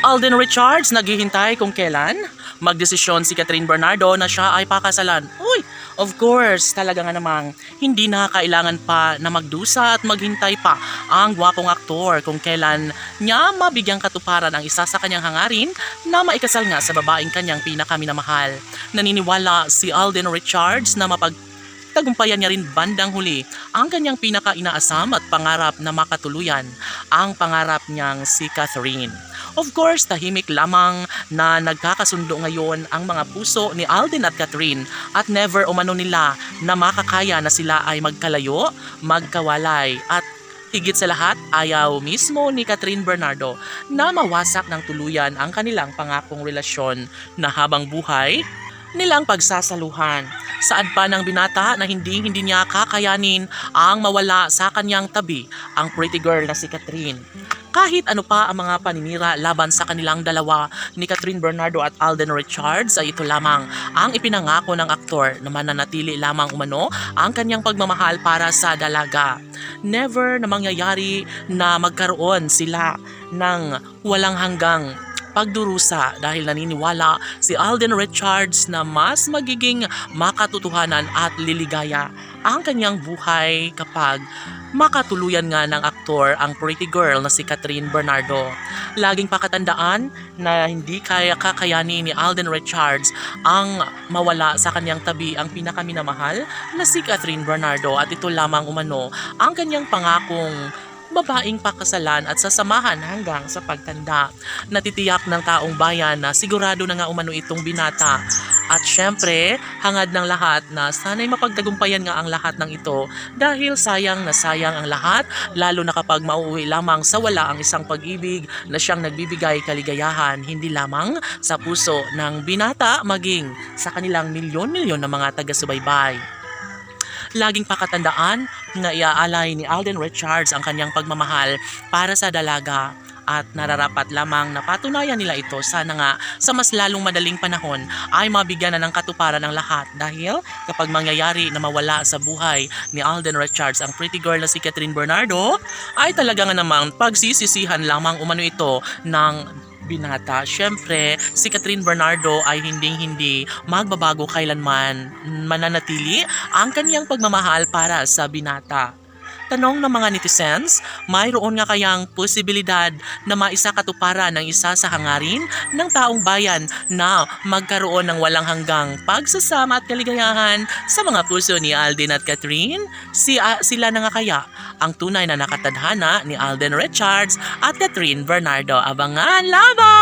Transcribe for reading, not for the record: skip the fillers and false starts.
Alden Richards naghihintay kung kailan magdesisyon si Catherine Bernardo na siya ay pakasalan. Uy, of course, talaga nga namang hindi na kailangan pa na magdusa at maghintay pa ang gwapong aktor kung kailan niya mabigyang katuparan ang isa sa kanyang hangarin na maikasal nga sa babaeng kanyang pinakaminamahal. Naniniwala si Alden Richards na tagumpayan niya rin bandang huli ang kanyang pinaka-inaasam at pangarap na makatuluyan ang pangarap niyang si Catherine. Of course, tahimik lamang na nagkakasundo ngayon ang mga puso ni Alden at Catherine at never umano nila na makakaya na sila ay magkalayo, magkawalay at higit sa lahat, ayaw mismo ni Catherine Bernardo na mawasak ng tuluyan ang kanilang pangakong relasyon na habang buhay nilang pagsasaluhan. Saad pa ng binata na hindi niya kakayanin ang mawala sa kanyang tabi ang pretty girl na si Catherine. Kahit ano pa ang mga paninira laban sa kanilang dalawa ni Catherine Bernardo at Alden Richards ay ito lamang ang ipinangako ng aktor na mananatili lamang umano ang kanyang pagmamahal para sa dalaga. Never na mangyayari na magkaroon sila ng walang hanggang pagdurusa dahil naniniwala si Alden Richards na mas magiging makatotohanan at liligaya ang kanyang buhay kapag makatuluyan nga ng aktor ang pretty girl na si Catherine Bernardo. Laging pakatandaan na hindi kakayanin ni Alden Richards ang mawala sa kanyang tabi ang pinakaminamahal na si Catherine Bernardo at ito lamang umano ang kanyang pangakong babaeng pakasalan at sasamahan hanggang sa pagtanda. Natitiyak ng taong bayan na sigurado na nga umano itong binata. At syempre, hangad ng lahat na sana'y mapagtagumpayan nga ang lahat ng ito dahil sayang na sayang ang lahat, lalo na kapag mauuwi lamang sa wala ang isang pag-ibig na siyang nagbibigay kaligayahan hindi lamang sa puso ng binata maging sa kanilang milyon-milyon na mga taga-subaybay. Laging pakatandaan na iaalay ni Alden Richards ang kanyang pagmamahal para sa dalaga at nararapat lamang na patunayan nila ito sana nga sa mas lalong madaling panahon ay mabigyan na ng katuparan ng lahat dahil kapag mangyayari na mawala sa buhay ni Alden Richards ang pretty girl na si Catherine Bernardo ay talaga nga namang pagsisisihan lamang umano ito ng binata. Syempre, si Catherine Bernardo ay hindi magbabago kailanman, mananatili ang kanyang pagmamahal para sa binata. Tanong ng mga netizens, mayroon nga kayang posibilidad na maisakatuparan ng isa sa hangarin ng taong bayan na magkaroon ng walang hanggang pagsasama at kaligayahan sa mga puso ni Alden at Catherine? Sila na nga kaya ang tunay na nakatadhana ni Alden Richards at Catherine Bernardo. Abangan laban!